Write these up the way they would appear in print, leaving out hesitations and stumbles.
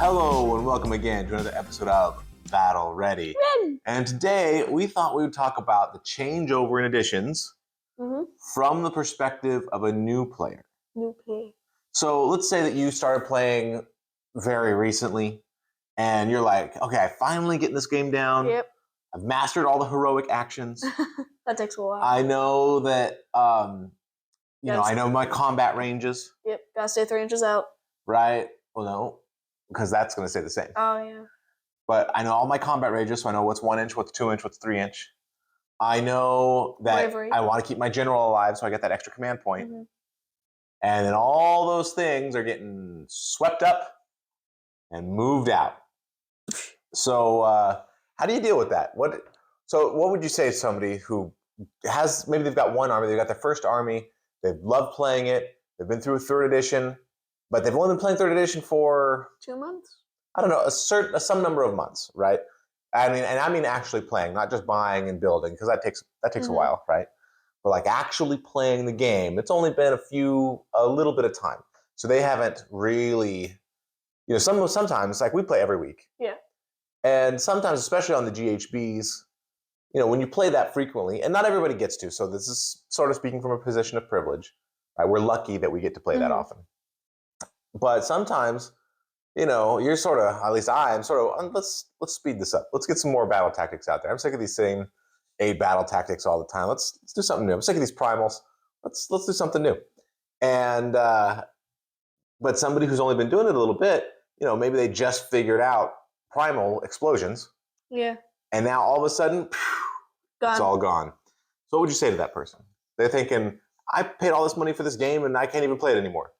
Hello and welcome again to another episode of Battle Ready. And today we thought we would talk about the changeover in editions from the perspective of a new player. So let's say that you started playing very recently and you're like, okay, I finally get this game down. Yep. I've mastered all the heroic actions. That takes a while. I know that, I know my combat ranges. Yep, gotta stay 3 inches out. Right? Well, no, because that's going to stay the same. Oh, yeah. But I know all my combat ranges, so I know what's 1 inch, what's 2 inch, what's 3 inch. I know that Bravery. I want to keep my general alive, so I get that extra command point. And then all those things are getting swept up and moved out. So how do you deal with that? What would you say to somebody who has, maybe they've got one army, they've got their first army, they've loved playing it, they've been through 3rd edition, but they've only been playing 3rd edition for 2 months? I don't know, some number of months, right? I mean actually playing, not just buying and building, because that takes a while, right? But like actually playing the game, it's only been a little bit of time. So they haven't really, sometimes like we play every week. Yeah. And sometimes, especially on the GHBs, when you play that frequently, and not everybody gets to, so this is sort of speaking from a position of privilege, right? We're lucky that we get to play that often. But sometimes, you're sort of, at least I'm sort of, let's speed this up. Let's get some more battle tactics out there. I'm sick of these same 8 battle tactics all the time. Let's do something new. I'm sick of these primals. Let's do something new. And but somebody who's only been doing it a little bit, maybe they just figured out primal explosions. Yeah. And now all of a sudden, it's all gone. So what would you say to that person? They're thinking, I paid all this money for this game and I can't even play it anymore.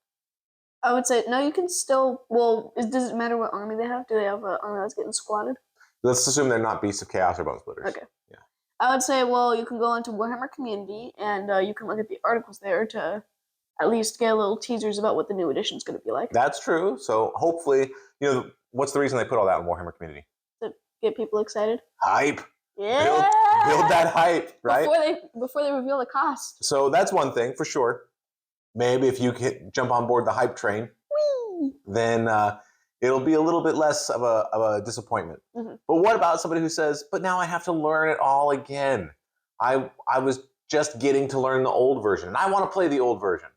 I would say, no, you can still, does it matter what army they have? Do they have an army that's getting squatted? Let's assume they're not Beasts of Chaos or Bone Splitters. Okay. Yeah. I would say, you can go into Warhammer Community and you can look at the articles there to at least get a little teasers about what the new edition's going to be like. That's true. So hopefully, what's the reason they put all that in Warhammer Community? To get people excited. Hype. Yeah. Build that hype, right? Before they reveal the cost. So that's one thing for sure. Maybe if you jump on board the hype train, then it'll be a little bit less of a disappointment. But what about somebody who says, but now I have to learn it all again? I was just getting to learn the old version, and I want to play the old version.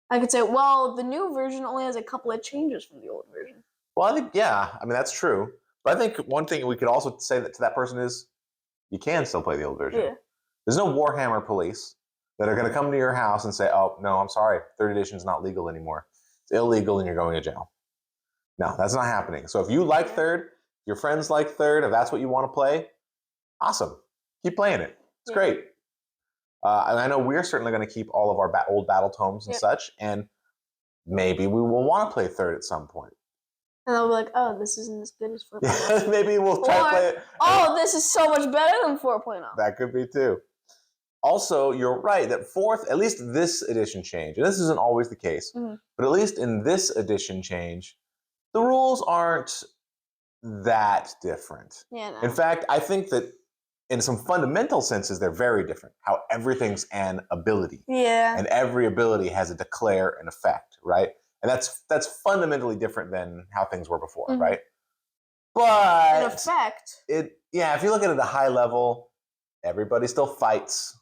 I could say, the new version only has a couple of changes from the old version. Well, I think, that's true. But I think one thing we could also say to that person is, you can still play the old version. Yeah. There's no Warhammer police that are going to come to your house and say, oh, no, I'm sorry, 3rd edition is not legal anymore. It's illegal and you're going to jail. No, that's not happening. So if you like 3rd, your friends like 3rd, if that's what you want to play, awesome. Keep playing it. It's great. And I know we're certainly going to keep all of our old battle tomes and such, and maybe we will want to play 3rd at some point. And they'll be like, oh, this isn't as good as 4.0. Maybe we'll try to play it. Oh, this is so much better than 4.0. That could be too. Also, you're right that 4th, at least this edition change, and this isn't always the case, but at least in this edition change, the rules aren't that different. Yeah, no. In fact, I think that in some fundamental senses, they're very different. How everything's an ability. Yeah. And every ability has a declare and effect, right? And that's fundamentally different than how things were before, right? But an effect. If you look at it at a high level, everybody still fights.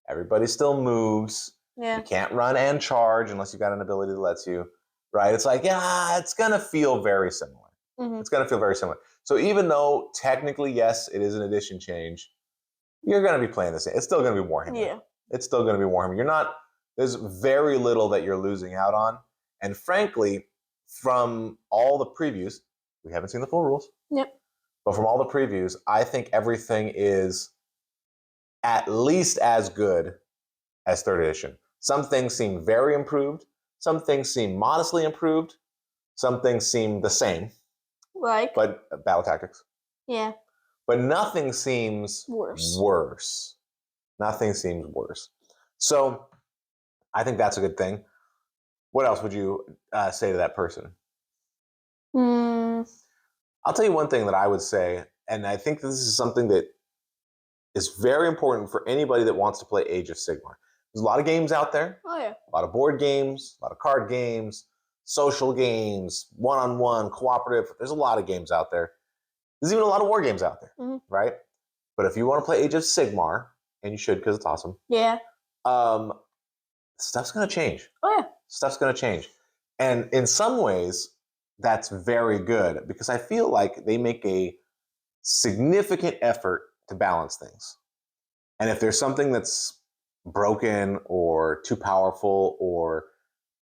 Everybody still moves. Yeah. You can't run and charge unless you've got an ability that lets you, right? It's like, it's going to feel very similar. It's going to feel very similar. So even though technically, yes, it is an edition change, you're going to be playing the same. It's still going to be Warhammer. Yeah. It's still going to be Warhammer. There's very little that you're losing out on. And frankly, from all the previews, we haven't seen the full rules. Yep. But from all the previews, I think everything is at least as good as 3rd edition. Some things seem very improved. Some things seem modestly improved. Some things seem the same. But battle tactics. Yeah. But nothing seems worse. Nothing seems worse. So I think that's a good thing. What else would you say to that person? I'll tell you one thing that I would say, and I think this is something that is very important for anybody that wants to play Age of Sigmar. There's a lot of games out there. Oh, yeah. A lot of board games, a lot of card games, social games, one-on-one, cooperative. There's a lot of games out there. There's even a lot of war games out there, right? But if you want to play Age of Sigmar, and you should because it's awesome. Yeah. Stuff's going to change. Oh, yeah. Stuff's going to change. And in some ways, that's very good because I feel like they make a significant effort to balance things. And if there's something that's broken or too powerful or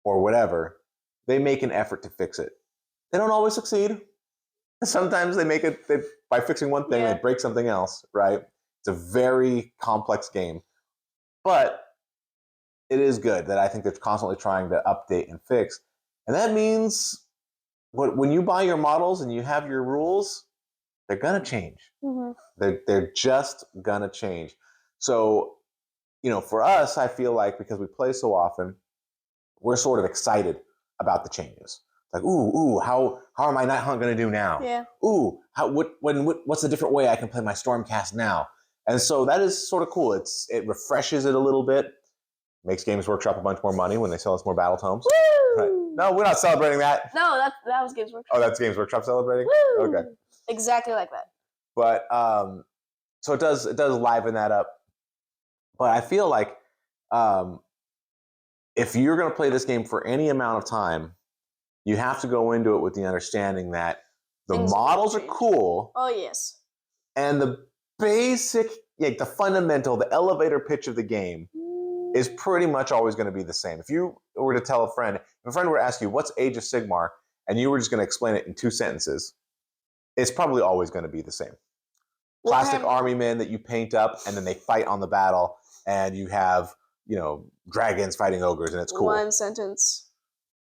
whatever, they make an effort to fix it. They don't always succeed. Sometimes they make it by fixing one thing, they break something else, right? It's a very complex game. But it is good that I think they're constantly trying to update and fix. And that means when you buy your models and you have your rules, they're going to change. They're just going to change. So, for us, I feel like because we play so often, we're sort of excited about the changes. Like, how are my Night Hunt going to do now? Yeah. What's the different way I can play my Stormcast now? And so that is sort of cool. It refreshes it a little bit, makes Games Workshop a bunch more money when they sell us more battle tomes. Woo! Right. No, we're not celebrating that. No, that was Games Workshop. Oh, that's Games Workshop celebrating? Woo! Okay. Exactly like that. But so it does liven that up. But I feel like if you're going to play this game for any amount of time, you have to go into it with the understanding that the models are cool. Oh, yes. And the basic, the fundamental, the elevator pitch of the game is pretty much always going to be the same. If you were to tell a friend, if a friend were to ask you, what's Age of Sigmar, and you were just going to explain it in 2 sentences, it's probably always going to be the same. Plastic army men that you paint up, and then they fight on the battle, and you have, dragons fighting ogres, and it's cool. 1 sentence.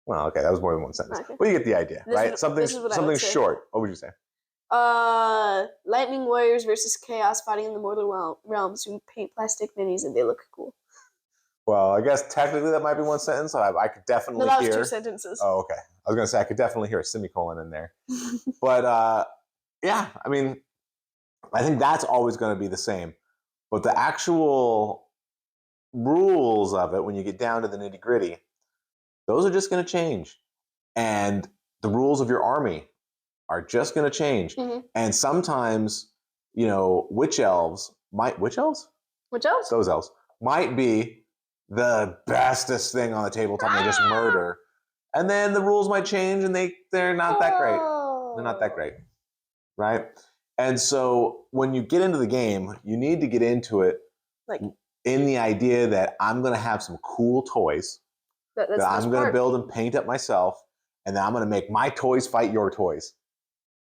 Well, okay, that was more than 1 sentence. Okay. But you get the idea, right? Something short. What would you say? Lightning Warriors versus Chaos fighting in the Mortal Realms. You paint plastic minis and they look cool. Well, I guess technically that might be 1 sentence. So I could definitely hear. No, that was 2 sentences. Oh, okay. I was going to say I could definitely hear a semicolon in there. But yeah, I mean, I think that's always going to be the same. But the actual rules of it, when you get down to the nitty gritty, those are just going to change. And the rules of your army are just going to change. And sometimes, witch elves? Those elves might be the bestest thing on the tabletop. They just murder. And then the rules might change and they're not that great. They're not that great. Right? And so when you get into the game, you need to get into it in the idea that I'm going to have some cool toys that I'm going to build and paint up myself, and then I'm going to make my toys fight your toys.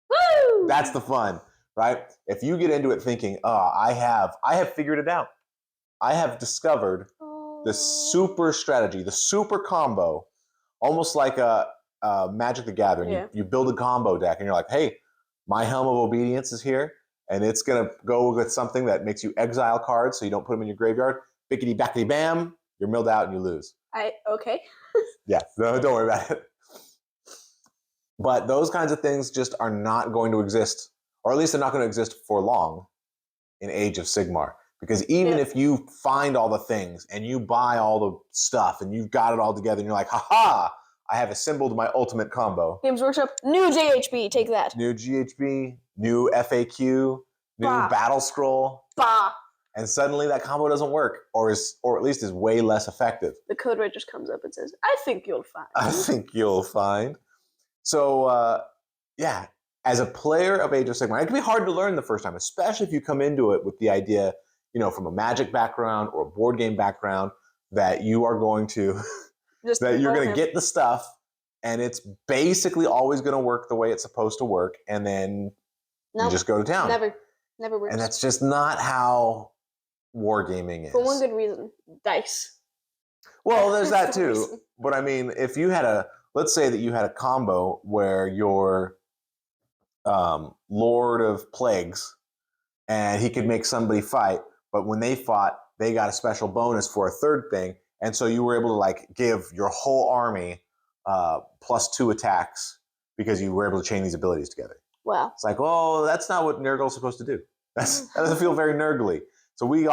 Woo! That's the fun, right? If you get into it thinking, I have figured it out. I have discovered the super strategy, the super combo, almost like a Magic the Gathering. Yeah. You build a combo deck, and you're like, hey, my Helm of Obedience is here, and it's going to go with something that makes you exile cards so you don't put them in your graveyard. Bickety, backety, bam, you're milled out and you lose. Okay. Yeah, no, don't worry about it. But those kinds of things just are not going to exist, or at least they're not going to exist for long in Age of Sigmar. Because even if you find all the things and you buy all the stuff and you've got it all together and you're like, haha, I have assembled my ultimate combo. Games Workshop, new GHB, take that. New GHB, new FAQ, new battle scroll. Bah. And suddenly that combo doesn't work, or at least is way less effective. The code red just comes up and says, I think you'll find. I think you'll find. So, yeah, as a player of Age of Sigmar, it can be hard to learn the first time, especially if you come into it with the idea, from a Magic background or a board game background, that you are going to, that you're going to get the stuff, and it's basically always going to work the way it's supposed to work, and then you just go to town. Never works. And that's just not how wargaming is. For one good reason, dice. Well, there's that too. But I mean, if you had let's say that you had a combo where your Lord of Plagues, and he could make somebody fight, but when they fought, they got a special bonus for a third thing, and so you were able to give your whole army +2 attacks because you were able to chain these abilities together. Wow. It's like, well, that's not what Nurgle's supposed to do. That doesn't feel very Nurgly. So we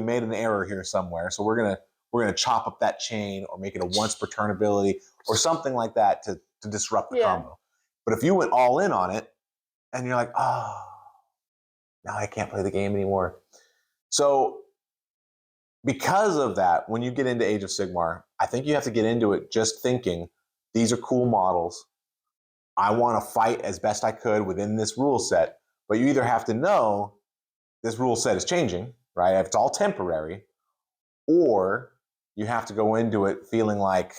made an error here somewhere. So we're we're going to chop up that chain or make it a once per turn ability or something like that to disrupt the combo. But if you went all in on it and you're like, oh, now I can't play the game anymore. So because of that, when you get into Age of Sigmar, I think you have to get into it just thinking, these are cool models. I want to fight as best I could within this rule set. But you either have to know this rule set is changing, right? If it's all temporary, or you have to go into it feeling like,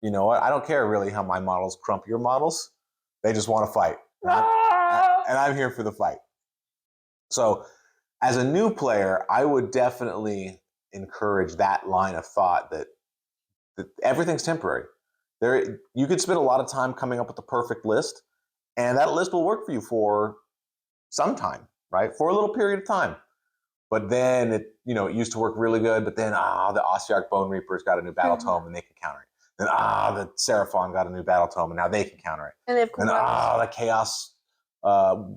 you know what, I don't care really how my models crump your models. They just want to fight. And I'm here for the fight. So as a new player, I would definitely encourage that line of thought that everything's temporary. You could spend a lot of time coming up with the perfect list, and that list will work for you for some time, right? For a little period of time. But then it used to work really good, but then the Ossiarch Bone Reapers got a new battle tome and they can counter it. Then the Seraphon got a new battle tome and now they can counter it. And they have cool the Chaos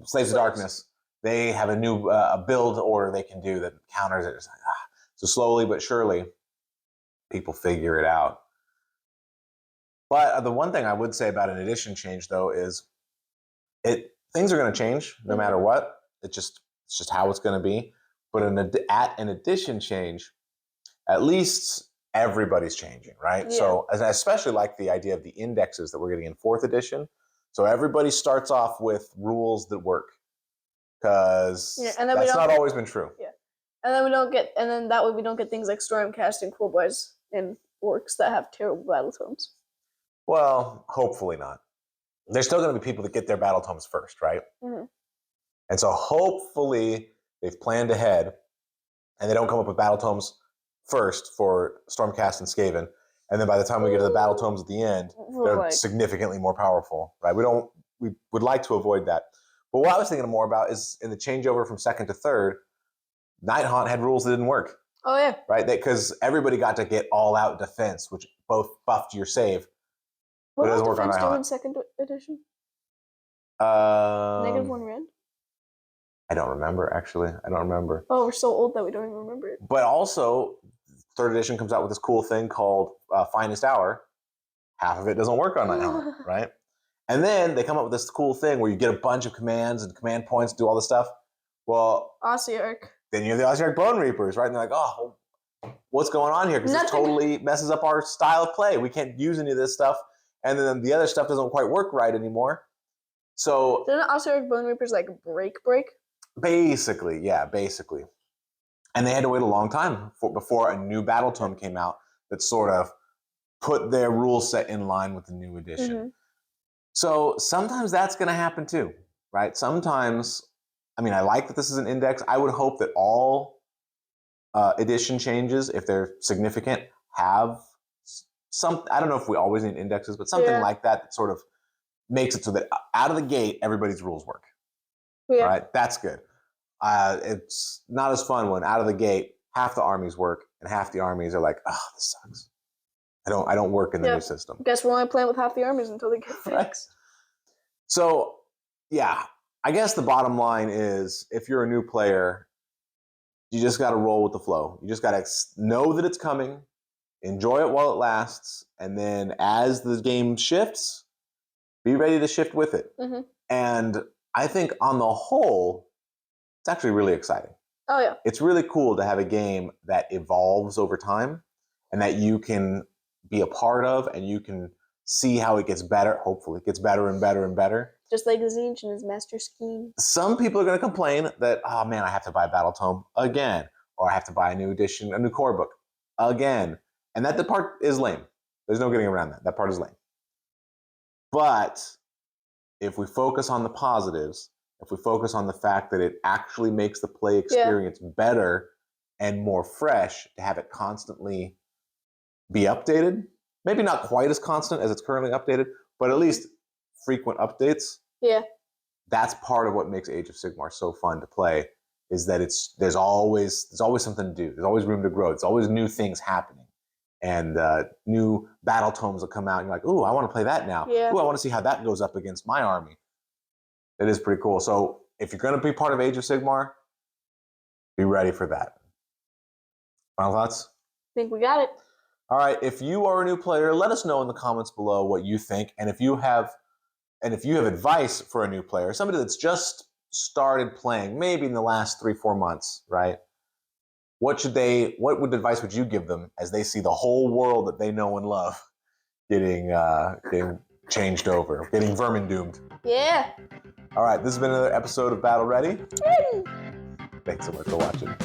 Slaves of Darkness, they have a new build order they can do that counters it. So slowly but surely, people figure it out. But the one thing I would say about an edition change, though, is things are going to change no matter what. It's just how it's going to be. But at an edition change, at least everybody's changing, right? Yeah. So I especially like the idea of the indexes that we're getting in 4th edition. So everybody starts off with rules that work, because that's not always been true. Yeah, and then that way we don't get things like Stormcast and Quillboys and Orcs that have terrible battle tomes. Well, hopefully not. There's still going to be people that get their battle tomes first, right? Mm-hmm. And so hopefully they've planned ahead and they don't come up with battle tomes first for Stormcast and Skaven. And then by the time we get to the battle tomes at the end, they're significantly more powerful, right? We would like to avoid that. But what I was thinking more about is in the changeover from 2nd to 3rd, Nighthaunt had rules that didn't work. Oh, yeah. Right? Because everybody got to get all-out defense, which both buffed your save. What does defense do in 2nd edition? -1 red? I don't remember, actually. I don't remember. Oh, we're so old that we don't even remember it. But also, 3rd edition comes out with this cool thing called Finest Hour. Half of it doesn't work on Nighthaunt, right? And then they come up with this cool thing where you get a bunch of commands and command points, do all this stuff. Well, Ossiarch. Then you have the Ossiarch Bone Reapers, right? And they're like, oh, what's going on here? Because it totally messes up our style of play. We can't use any of this stuff. And then the other stuff doesn't quite work right anymore. So didn't Ossiarch Bone Reapers like break? Basically, yeah, basically. And they had to wait a long time before a new battle tome came out that sort of put their rule set in line with the new edition. Mm-hmm. So sometimes that's going to happen too, right? Sometimes, I mean, I like that this is an index. I would hope that all edition changes, if they're significant, have some, I don't know if we always need indexes, but something like that sort of makes it so that out of the gate, everybody's rules work. Yeah. Right? That's good. It's not as fun when out of the gate, half the armies work and half the armies are like, oh, this sucks. I don't work in the new system. Guess we're only playing with half the armies until they get fixed. Right. So, yeah, I guess the bottom line is if you're a new player, you just got to roll with the flow. You just got to know that it's coming, enjoy it while it lasts, and then as the game shifts, be ready to shift with it. Mm-hmm. And I think on the whole, it's actually really exciting. Oh, yeah. It's really cool to have a game that evolves over time and that you can be a part of and you can see how it gets better. Hopefully it gets better and better and better. Just like Tzeentch and his master scheme. Some people are going to complain that, oh man, I have to buy a battle tome again, or I have to buy a new edition, a new core book again. And that part is lame. There's no getting around that. That part is lame. But if we focus on the positives, if we focus on the fact that it actually makes the play experience better and more fresh, to have it constantly be updated, maybe not quite as constant as it's currently updated, but at least frequent updates. Yeah. That's part of what makes Age of Sigmar so fun to play, is that there's always something to do. There's always room to grow. There's always new things happening. And new battle tomes will come out and you're like, ooh, I want to play that now. Yeah. Ooh, I want to see how that goes up against my army. It is pretty cool. So if you're going to be part of Age of Sigmar, be ready for that. Final thoughts? think we got it. All right, if you are a new player, let us know in the comments below what you think, and if you have advice for a new player, somebody that's just started playing, maybe in the last 3-4 months, right? What advice would you give them as they see the whole world that they know and love getting changed over, getting vermin doomed? Yeah. All right, this has been another episode of Battle Ready. Yay. Thanks so much for watching.